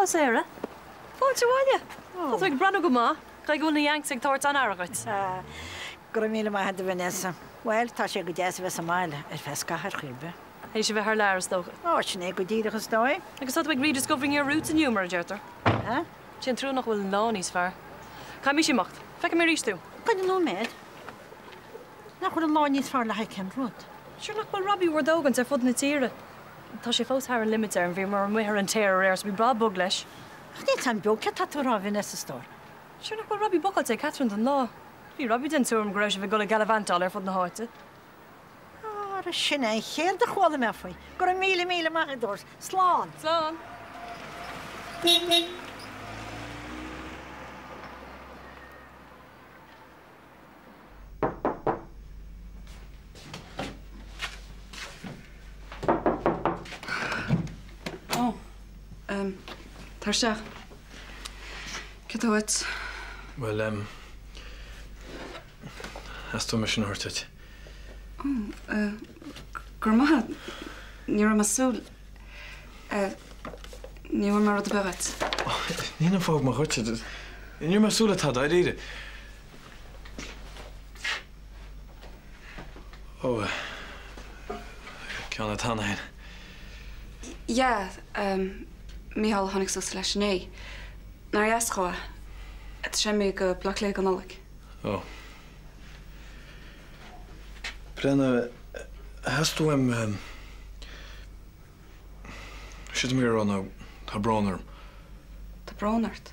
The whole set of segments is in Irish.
Sarah? Fáilte bháile? Tá ag brana go má, ga gúna dhéangt ag tabhairt an airgait. Gur míle mai had Vanessa. Well, tá sé go déas bheits máile ar fesca ar chuirbe. Hé sé bheith ar leras dócha. Sinné go díireachas dói. Agus tá ag rediscovering your roots and humour, deirtar. Sin trú nach bhfuil lá níos fearr. Cha mí sé macht. Feice mé ríos tú. Gan nó méid. Nach chuil an lá níos fearr le ha cem rud. Siúr nach bhfuil Robbie war dógan ar fud na tíre. Tá sé fós thar an limiter an bhí mar an muir an téir ar bhí bra bug leis. Ní tan beag ce tá rá Vanessa stór. Siúr nach bhfuil Robbie bocail ag Catherine an lá. Bhí Robbie den túm go raibh go le galvantáil ar fud na háite. Ar sinna chéal de chála me faoi. Gur míle mai dúirs. Slán. Slán. Tarseach. Cetáid? Well, has tú mis an hortid? Gur maithe, ní raibh masúil. Ní bhfuil mar rud a begat. Ní na fág mar hortid. Ní masúla tá da ide. Ceanna tána hain. Ja, Mícheál tháinig sos leis né. Nar eascáil, sé mé go blach le an nolach. Brenna, has tú siad mé an tá bránarm? Tá bránart?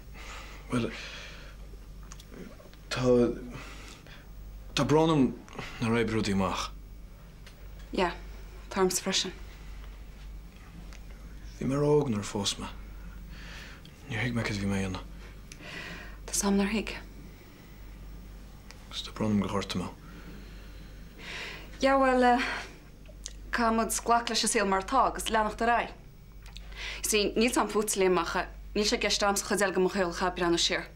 Well, tá bránarm na raibh rudí amach. Ja, tarms freisin. Bhí mar óg nar fós me. Ní hiig me cad bhí mé anna. Tá sam nar hiig. Gus tá bránarm go chórta me. Ja, well, cá mud sglach leis a síl mar tá, agus leannacht a rai. Sí, níl tam fút lémacha, níl sé gist amsa chudéil go mo chéil chabir anna sér.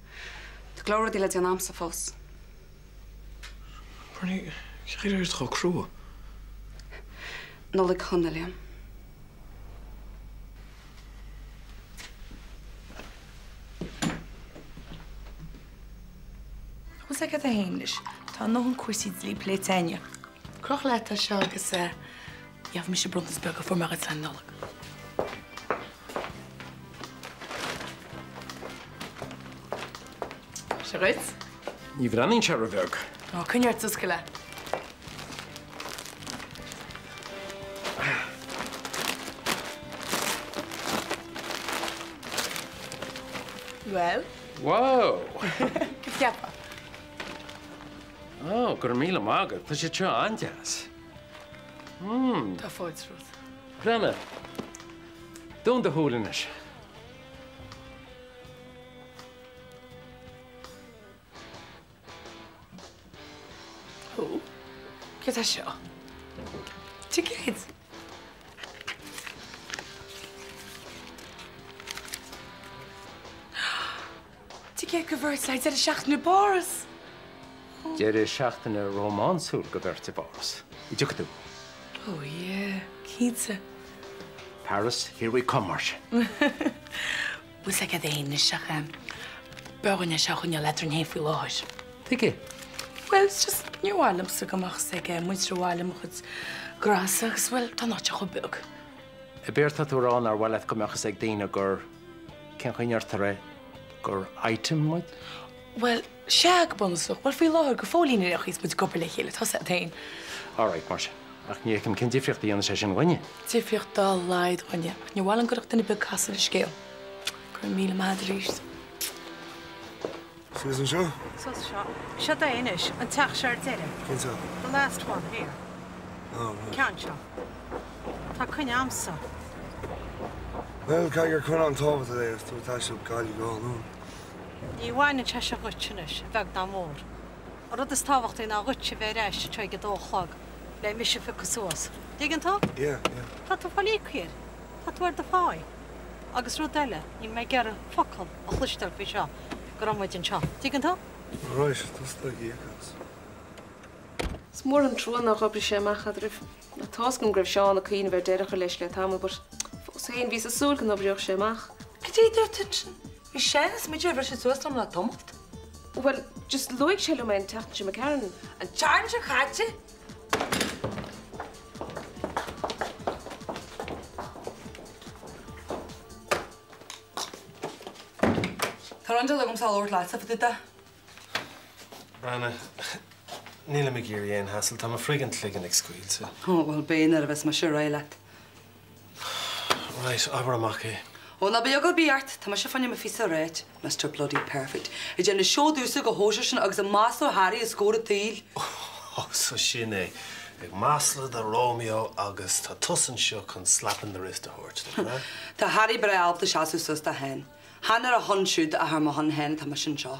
Tá glóra díle an amsa fós. Barney, chéir ar tchá crúa? Nolig chunna léam. Hús ag a héimlis, tá nó an cuasí lí pléiteine. Croch le a seo agus jaaf mis sé Bruntsberg for mar an noleg. Se réit? Ní bhranin se bheg. Á cynneart tus go le. Well? Wow! Ceapa? Gur míle mágad, tá sé teo andeas. Tá fáid rúd. Brenna, dún de thuúlanis. Who? Get a show. Tickets. Ticket converts like that a shacht new bars. Déir seachtainna románsúil go bhirte bars. I dúcha tú. Oh yeah, Keitsa. Paris, here we come, Marsh. Bus ag a dhéine seach beganne seach chun letar an héfuil láis. Ticket? Well, it's just new álum sa gomach sa muidir álum chud grasach, well, tá náte chu bug. I béirta tú rán ar bhfuilad go meachchas ag daine gur cén chuineartar ré gur item muid? Well, seag bonusach, well, fí láthir go fólíine achís bud gopur le chéile, tá sa dain. All right, Marsh. Ach ní cin cin difriocht dhéana sé sin ghaine. Difriocht dá laid ghaine. Ní bhil an goach duna bug casa le scéal. Gur míle mád ríist. Susan seo? Sus seo. Seo daois an teach seir deile. Cinsa? The last one here. Oh, right. Ceann seo. Tá cunne amsa. Well, caigur chun an tábhata é, tú tá seo gáilí gáil, nó? Ní bhhaine te se ghuiitinis, bheag dá mór. rud is táhacht in a rutse bheit éis tre go dóchlog le mis fi cosúas. Dígan tá? Yeah. Tá tú fáí chuir, Tá túir de fáid. Agus ru eile í mé gar focail a chluisteil fi seo go ramuid an seo. Dígan tá? Right, that's the geekers. Is mór an trúan nach opri sé machcha drih. Na táscin gribh seán a cíine bheit deirecha leis le tam, bar fós héon vís a súl gan obrioch sé mach. Gdéidir tin. Bhí sénas muidir bhar sé suastam le tomacht. Well, just loig sé le techt sé me cean. An tearn se chatte? Tá an dul agam sáil óir leat sa fadida. Brana, níla me géir éon hasil, tá ma friggant ligan ag scuilse. Oh, well, béin ar a bheits mar siúr éileat. Right, aber amach é. O, na beagol bíart, tá mar se fanne me fisa réit. Mr. Bloody Perfect. I dhéanna seo dúsa go hóise sin agus a más ó Harry is scóra tíl. Oh, so sin é. Ag masla de Romeo agus tá tusan seo chun slapping the wrist a hort. Tá Harry bre alb de seaú sus a hen. Han ar a honsúd a har ma hon hen tá mar sin seo.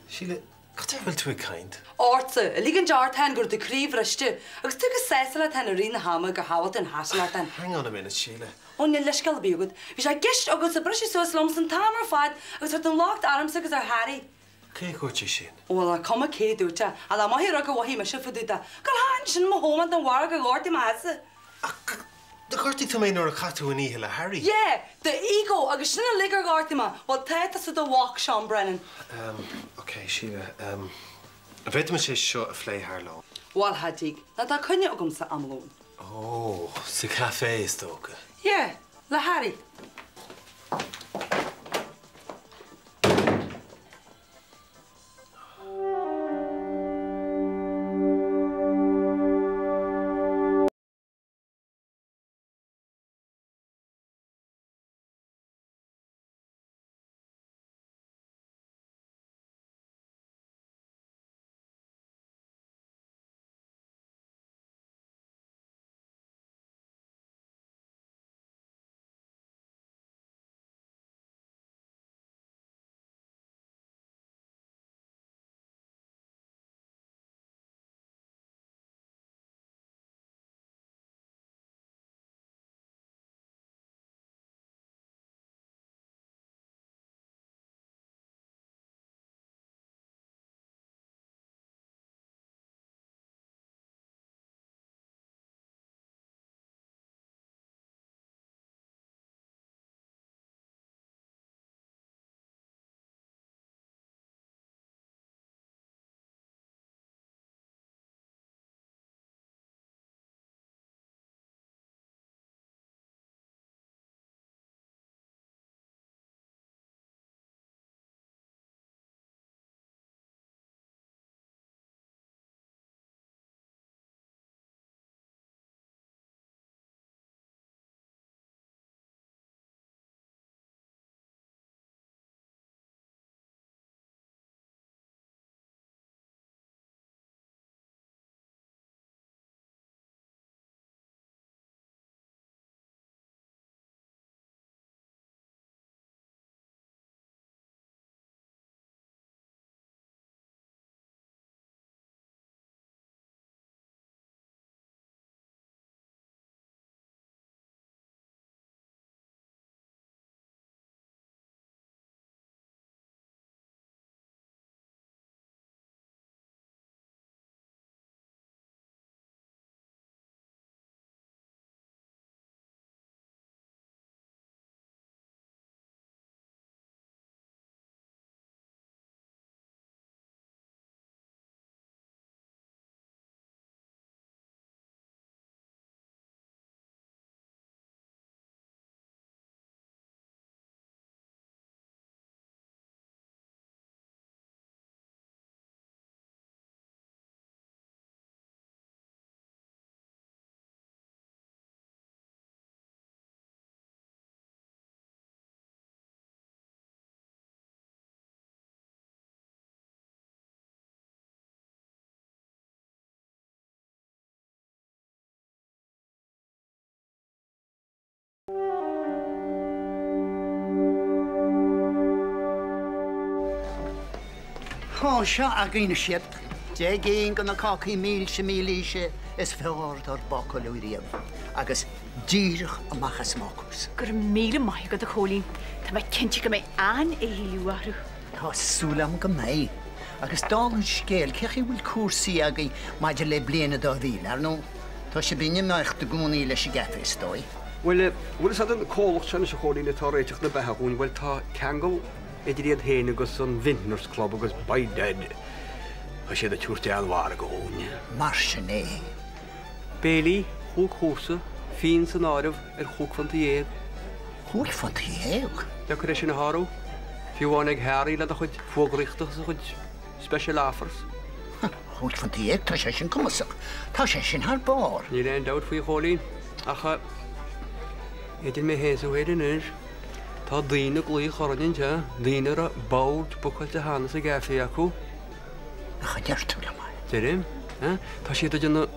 Sheila, got er bhfuil tú ag caint? Orta, a lígan deart hen gur de críomh reiste, agus tu go sésala ten a rína hama gur hawat an hasala ten. Hang on a minute, Sheila. O, níl leisgal bíogad. Bhí sé gist agus a brisi suas loms an tamar fad agus hat an locht arms agus ar Harry. Cé chuirte sin? Wel, a coma cé dúta, a la mahi rog a wahi ma sifa dúta. Gal hain sin ma hóman an warg a górti ma hasa. De chuirtí tú mé nuair a catú in ihe le Harry? Yeah, the ego agus sinna ligar górti ma, wel teta sa da walk Sean Brennan. Okay, Sheila, a bheith me sé seo a phlé haar lá. Wel, hadig, na da cynne ogum sa amlón. Oh, sa café is tóca. Yeah, le Harry. Tá seo a gine siad. De géon go na cacaí míl se mílíise is feáir ar bacaú riamh. Agus díirech amachchas mácus. Gur míle mai go a cholín. Tá mai cinnte go mé an é hiúharú. Tá súlam go mé. Agus dálan scéal cechi bhfuil cuasaí agaí maidir le bliana dá bhíl ar nó. Tá sé bíine mecht do gúnaí leis i gafis dói. Well, bhfuil is an cólacht sena se cholín le tá réiteach na betheún bhfuil tá ceangal idir iad héine agus an Vintners Club agus baided. Tá sé a túirte anhhar go hóine. Mar sin é. Bélaí, thug chósa, fin san áibh thug fan éag. Thug fan éag? Le chu sin na háró. Fiúháin ag háirí le a chuid fógrichtach a chuid special offers. Thug fan éag tá sé sin cumasach. Tá sé sin thar bár. Ní réon dat faoi cholín. Acha idir mé héasú héidir is. Tá daoine glí chorainn te, daoine a báilt buchail a hána a gafií acu. Acha deirtú le mai. Dirim, tá siad a duna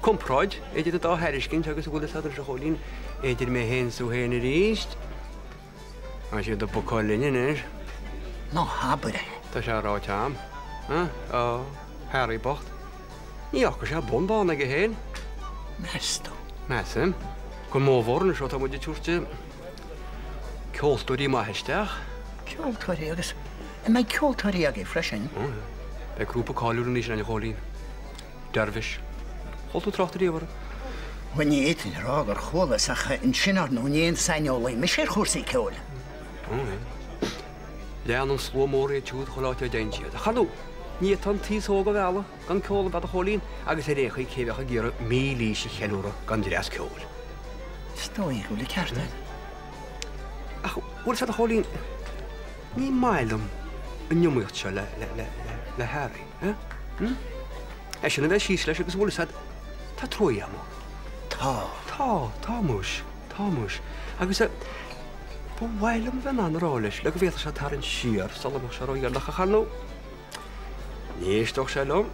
compráid, idir a dá heiriscinn agus a bhfuil a cholín, idir mé héasú héna ríist. A siad a buchail linne is. Nó habire. Tá sé ráit am. Harry bocht. Ní achar sé bonbána go héin. Mestó. Mesim. Go móhórna seo tá muidir túirte ceoltóirí maitheisteach. Ceoltóirí agus. Mai ceoltóirí agé freisin? Be grúpa cáúr níos na cholín. Dervis. Holtú trachtarí bhar. Bhain éitin rá gur cholas acha in sinar nó níon sainolaí, me sé chósaí ceol. Lean an sló mór é túúd choláte daintiad. A chaú, ní tan tíóga bhela gan ceola bad a cholín agus é réchaí cébecha ggéar mílí sé cheúra gan dréas ceol. Stóí go le ceartna. Ach, bhfuil a cholín ní mailam an nniumocht se le Harry. É sinna bheith síos leis agus bhfuil tá troí am. Tá múis. Agus ba bhhailam bheith an ráis le go bhéta se tar an siar salach se roiar le chanú. Níos doch sé lom?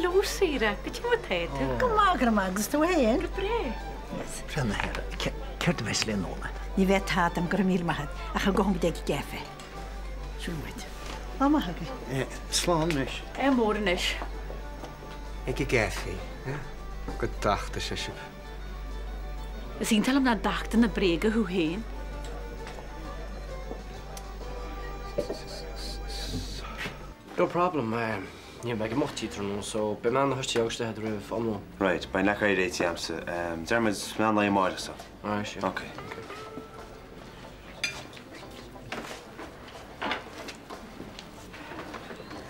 Lúr síre, go tí téite? Go mágra agus tú héon? Bré. Frenna héir, ceirta bheits le nóla. Ní bheith tátam gur míl maithad a chu gom ag gefe. Siúid. Má hagi. Slán leis. Mórin is. Ag i gafií, go dachta sé sib. Is ín talam na dachta na bréga hú héin? No problem. Nie meg mochtítranú, so be man hosti ágsta head rih anú. Right, by nach raid éiti amsa. Dermot man na máir sa. Ah, sure. Okay.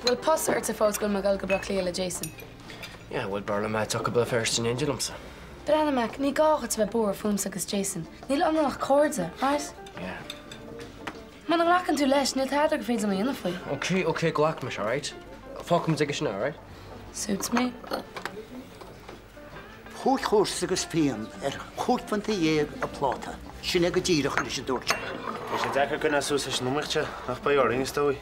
Well, pos ar ta fós gon magal go bracléile Jason. Yeah, well, barla me tuck a first in Angelumsa. Brenna Mac, ní gágat bheith búr fúmsa agus Jason. Níl an nach córda, right? Yeah. Man an lacan tú leis, níl táda go féidir mé faoi. Okay, glach me, all right? Fácum dig now, right? Suits me. Chót chós agus pean chót fan éag a pláta. Sinna go díirech leis a dúirte. Is sé decha gona súsa numirte ach ba orring stói.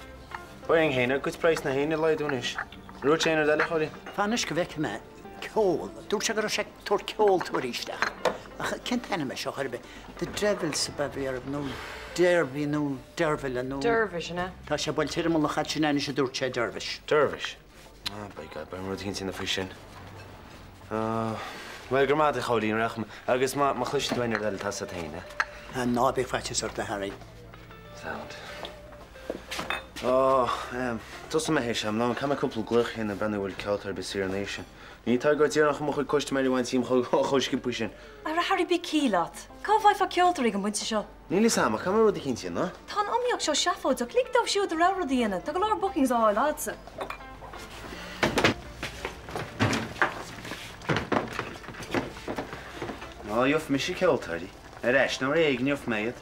Ba an héine go preis na héine leidúnis. Rú séanar deile choí. Fanis go bheice me ceol, dúir se gur sé túir ceol tuairíisteach. Ach cin taine me seo chuirbe, de drefil sa bebhíar nó derby nó dervil nó. Dervish, na? Tá sé bhil tíir mla chat sin sé dúirt sé dervish. Dervish? By God, ba rud hinn sin na frí sin. Well, gur mád a choín racham, agus má chluiste dwainar deile tá sa taine. Ná be feitis ar de Harry. Sound. Tus me hééis am ná kam cúpla gluch hin a brenahfuil cetar be Sir Nation. Ní tá go tíarnach mo chuid coiste mé bhain tím choisci pusin. Ar a Harry bí cílat. Cá bhaid fa ceoltarí go muinte seo. Níl sama kam rud a cinnte, no? Tá amíoach seo seafóid a clicdóh siúd a rara díana, tá go leir bookings áil ása. Ná diof me sé ceoltarí. Eis ná éag níof méiad.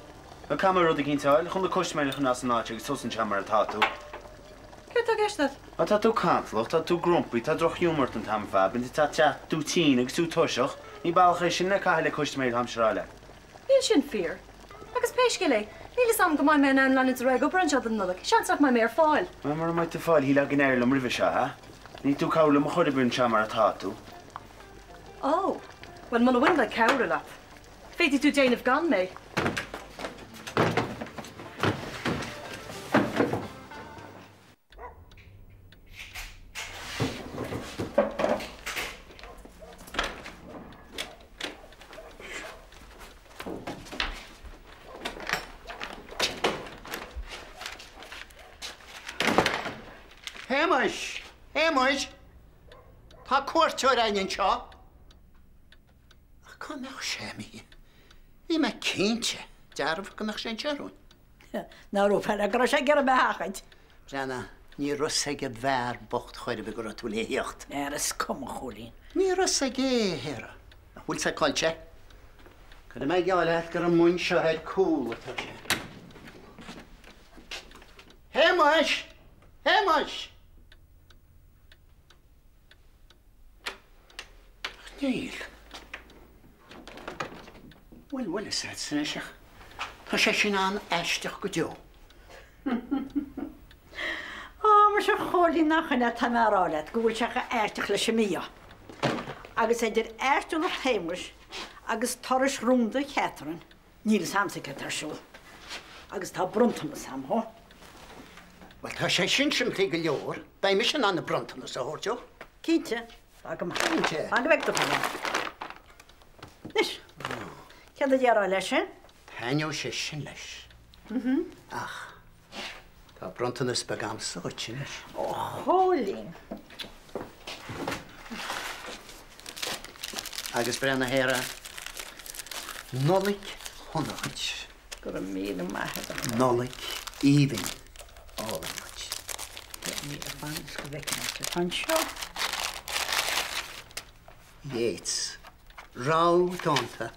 Ba kam rud a cinnteáil chun le coiste mé chun as náte agus tusan chamar a táú. Cé tá geistad? A tá tú cantloch, tá tú grumpaí, tá droch humort an tam fabin, tá tú tí agus tú tuiseach, ní bailcha sin na caiile coiste mé hamsráile. Níl sin fear. Agus péisce lei, níl sam go mai mena an lanid reg go brunch an nulach, seanach mai mé ar fáil. Mar mai te fáil hí le gin airlam rih se, ha? Ní tú cála mo chuir bún chamar a táú. Oh, well man a win le cowra lap. Féidir tú déanamh gan mé. Hémois! Hémois! Tá cuairteoir aon seo. Ach, cumach sé mi. Bhí me cínte. Dearbh cumach sé tearún. Náú fe a gro sé gar be hachaid. Brenna, ní rusa go bhar bocht chuir be go tú léocht. Eras cum cholín. Ní rusa gé héra. Bhfuil sa coilte? Cad me geáile gur an mún seo head cool atá sé. Hémois! Hémois! Níl. Well is het sneisig. Tá sé sin an eisteach go deo. Mar se cholí nachna tamárálet go bhfuil secha airteach leis mí. Agus idir airú nach Hémois agus toris rúnda chéan, níl samsa tarsú. Agus tá bruntan sam ho. Well tá sé sin sem tí go leor, Bei me sin anna bruntan sa hórteo. Cínte Cínte an bheith Nis Cead a deará leis sin? Taineo sé sin leis. Ach, tá bruntan is begam sáirte leis. Ó, cholín. Agus brenna héra, nolik honnaid. Gur a míle maithe. Nolik even álaid. Mí a fanis go bheicna fan seo. Yates, rá dánta.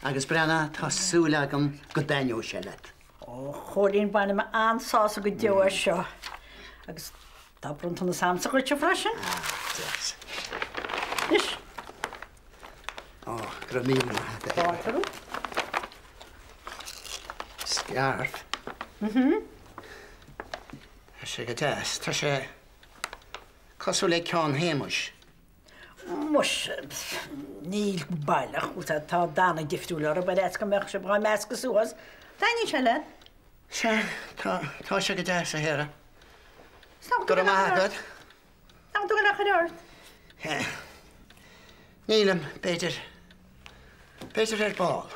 Agus brenna tá súla agam go daineo sé leit. Ó, cholín bainna me ansása go deoir seo. Agus tá bruntan na samsa go te freisin? Yes. Nis. Ó, gur a míle maithe. Bátarú? Scarf. Tá sé go deas, tá sé cosú le ceán Hémois. Mus níl bailach út tá dána diftúile ar ba éca meach se bra meas go suas. Daine se le? Se, tá sé go deas a héra. Gur a maithagad? Ná tú nach chuirt? Nílam, Peter ball.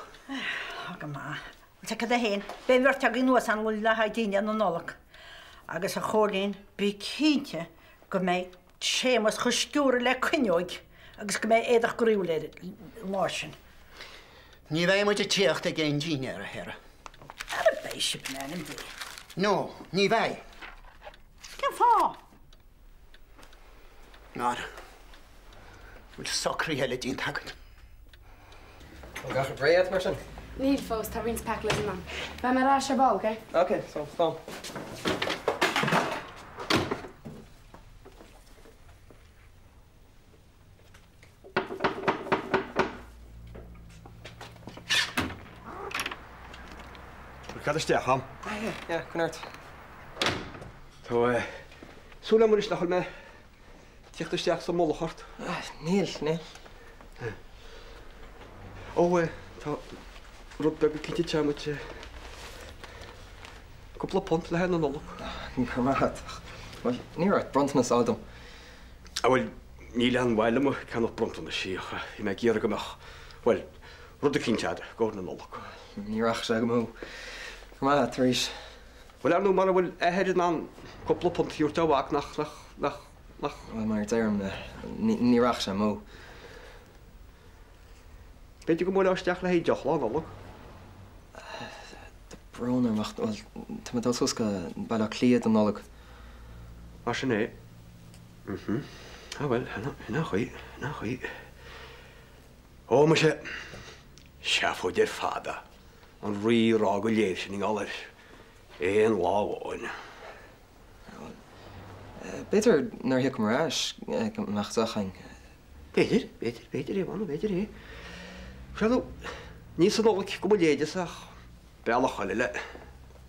Aga má. Te cad a héin, bé bhir teag nuas an bhfuil le haidíine an nolach. Agus a cholín bí cínte go méid sémas chu stúra le cuineoig agus go méid éadach goríú le másin. Ní bheith muid a tíocht a géin díine ar a héra. Ar a béisi bna an bí. No, ní bheith. Cén fá? Nád. Bhfuil socrí heile dín tagad. Gach a bréad mar sin? Níl fós tá rins pac leis man. Ba mar rá se bá, okay? Okay, so stop. Cad isteach ham? Ja, kunart. Tá súla mar is nachil me tíocht isteach sa molachart. Níl. Ó, tá rud be go cínte teamid cúpla pont le hen an nolach. Gurmaat. Ní reit bruntanas ádum. A bhfuil ní lean bhile mo ceannach bruntanas síocha I me ggéar goach. Well, rud a cíntead gáir na nolach. Níreach sé go mó. Gurmaat, Rhys. Well, anú mar bhfuil éhéidir ná cúpla pontúir teháach nach. Well, mar dérm níreach sé mó. Beidir go mór áisteach le héideach lá nolach. Brónar macht, well, tá dal susca bailach clíad an nolach. Mar sin é. Well, hynna chuí. Ó, mar sé seafóidir fada an rírá go léir sin gáir éon láháin. Beter nar hiic marráis meachtachain. Beidir é bhana, beidir é. Seanú, níos an nolach go léideach bealach chaile le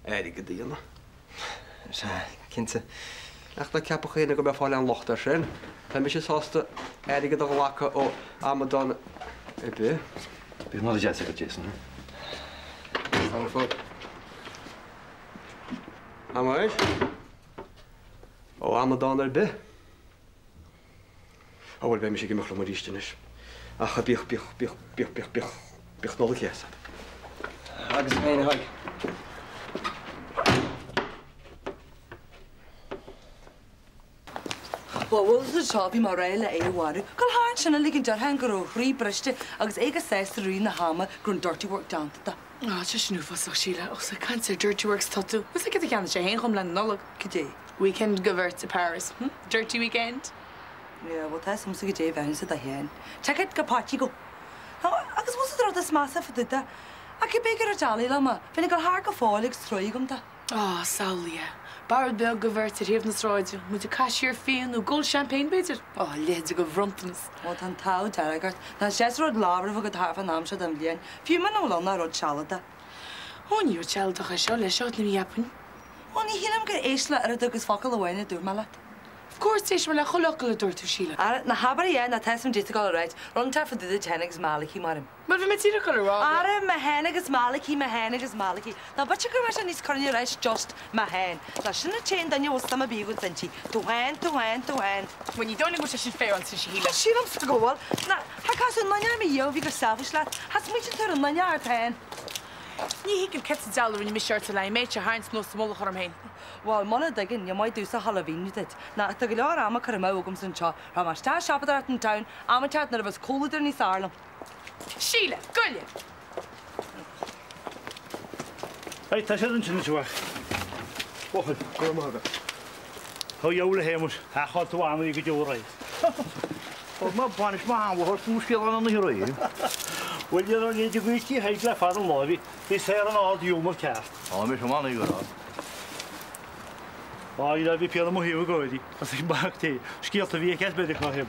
éige díana. Se, cinnte. Ach na ceappa chéine go bheith fáil an lochta sin, Tá mi sé sásta éige do ghlacha ó Amadon I bu. Bhí ná deasa go Jason. An fód. Amáis? Ó Amadon ar bu. Ó bhfuil bheith mi sé gimach le mar rístenis. Acha bích nolach éasa. Agus féin haig. Bhil seo bhí mar réile é bhhaú, go háin sinna ligin dearthain gur chrí breiste agus éige 6 rí na hama grún dirty work downta. Just nu fosach Sheila, os I can't say dirty works tattoo. Was I get the can sé hen chum le nolog? Gidé. Weekend govert to Paris. Dirty weekend? Yeah, well that's something gidé bhain sa da hen. Check it go party go. Agus was it this massa for dita. A ke beger a jolly lama. Finnig go haar go fálig strúigum da. Oh, Saulia. Barad bel govert het heeft na sráidú. Moet de cashier féin ó gold champagne beter. Oh, léad go vrontans. Wat an tau delegart. Na sés rod laver for go harfa namse dem lien. Fiú man ó na rod chalada. Hon you chalda ga seo le shot ni yapun. Hon hinam gur éisle ar a dugus fakal ahaine dúr malat. Of course, is wel a gelukkige door te Sheila. Na habar ie na tesm dit go right. Run ta for de Jennigs Maliki marim. Maar we met hier gaan er Are me Hennigs Maliki. Na but you go is corny right just my hen. Na shouldn't chain dan you was some be good senti. To hand. When you don't know what you should fair on to Sheila. Sheila to go well. Na ha kasu nanya me yo vi go selfish lad. Has me to turn nanya ten. Ní hiic an ce dalú ní misisiart le méid se haint nó smóla chum héin. Well, mana dagin, you might do sa Halloween did. Na ta go ama caramogum san cha. Ra mar sta shop at in town. Ama chat na was colder ní Sarlam. Sheila, gulle. Hey, ta sé an sin tuach. Ochil, go maga. Ho jóla hémus, ha chod tú am go jórai. Og ma banish ma han war fúskil an na heroin. Well, you don't need to go to hate left out of lobby. This hair and all the humor cast. Oh, I'm a man, you're on. Oh, you have to be a more here, go, Eddie. I think back to skill to be a cat better for him.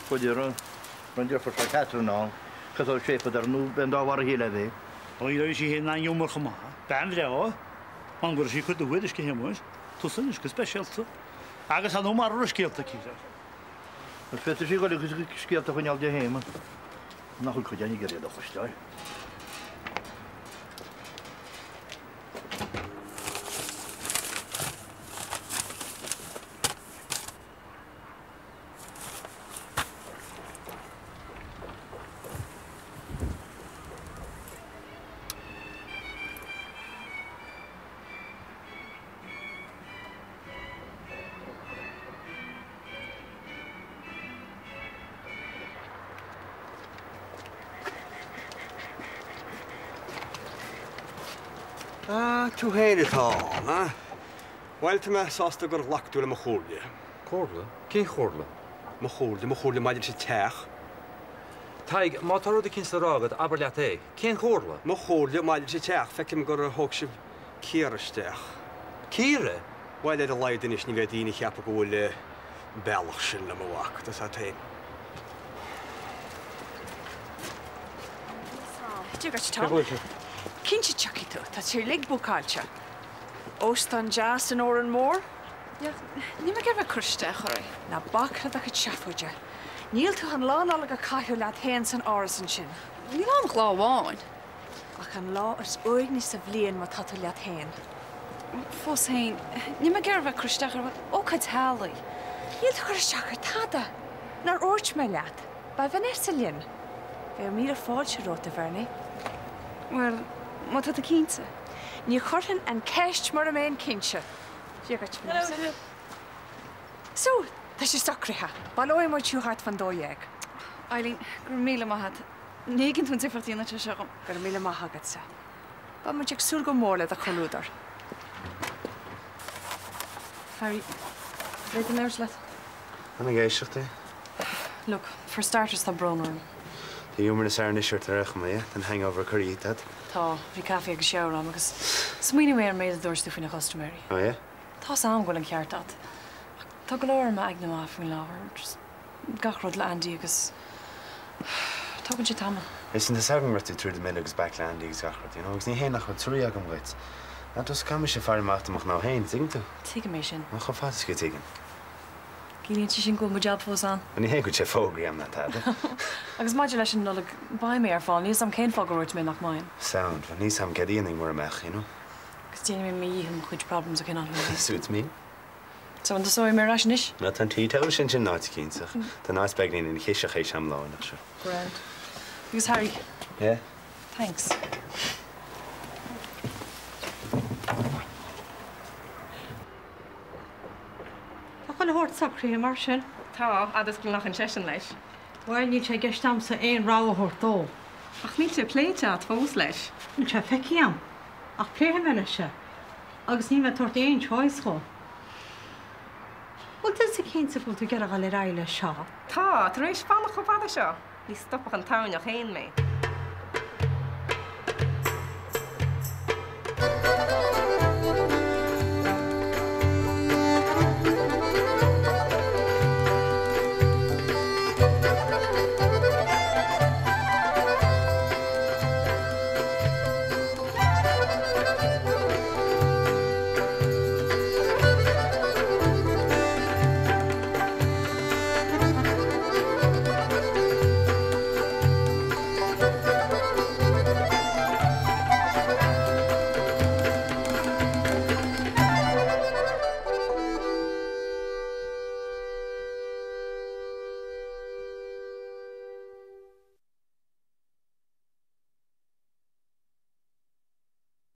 Well, you're on. When you're for Catherine now, because I'll shape of their new bend over here, lady. Oh, you know, she had 9 humor come on. Band there, I'm going to see could the Widdish game was. To finish, special too. I guess I know my skill to keep it. The fit is you got to skill to when you're the him. Na goed, jij niet gereden, dat verstaan. Tú héir atá, na? Bhailte me sásta gur lachú le mo chóirle. Chóirle? Cén chóirle? Mo chóirle maidir sé teach. Taig, má tarú cinn sa rágad aber leat é. Cén chóirle? Mo chóirle maidir sé teach, fecim gur thug sib cíiristeach. Cíire? Bhile a leidin is ní bheith daoine cheappa go bhfuil le bealach sin le mhaach, tas a taim. Dúgart tá. Cinse tuí tú, tá tír lig búcáilte. Óstan jazz an óran mór? Ní me gibh chuiste choir. Na bacra a go teafúide. Níl tú an lán ala go caiú leat hen san áras an sin. Ní an gláháin. Ach an lá ars uig ní sa bblion má tatú leat hen. Fós hain, ní me gibh chuiste chuir ó chuid hálaí. Níl tú chuir seachar tada. Nar óirt me leat, ba Vanessa linn. Bheith mí a fáil se róta bharna. Well, má tá a cínta? Ní chorthan an ceist mar a mé an cinse. Dúgart me. So, tá sé sacrithe. Ba óim mar túthart fan dóéag. Eileen, gur míle maithad. Níginn tún tífartína te segam. Gur míle maithagad sa. Ba mu teag súl go mórla a choúdar. Harry, weet je nergens let? En een geestig, hè? Look, for starters, tá Bronwyn. Die jongen is er niet shirt terug, maar ja, dan hangover curry eat dat. Tá, bhí cafe ag seoir am agus smuoine mé ar méid a dúirstú faoina customary. Oh, ja? Tá sam ghfuil an ceart dat. Tá go leir me ag na má faoin láhar. Gachrod le Andy agus tugann sé tamil. Is in de 7 mar tú trúd mé agus backland agus gachrod, you know, agus ní hé nach chu trúí agam gait. Na dus kam sé fear máachtamach ná héin, ting tú? Tuige mé sin. Nach chu fátas go tuigen. Cílíonn sin go job fós an. Ní hé go sé fógraí am na tada. Agus maidir leis sin nola ba mé ar fáil, níos am cén fágóirt mé nach main. Sound, van níos am gadíanaí mar amach, you know? Agus déana mé íhim chuid problems a cinál. Suits me. So an sóir mé ras níis? Na tan títá sin sin náit cínsach. Tá náis beagnaí in chéiseach é sem láin nach se. Grand. Agus Harry. Yeah? Thanks. Tá chuil Bhart sacrí mar sin? Tá, agus go nach an sesin leis. Bhil ní sé gestam sa éon ráthirtó. Ach níl sé pléite at fós leis. Ní sé feciam. Ach pléthe meile se. Agus ní me tuairt éon choisá. Bhil tu sa cén sa bhil tú gar a gáil raile seo. Tá, tar éis fannach go fada seo. Ní stoppach an táneach héin mé.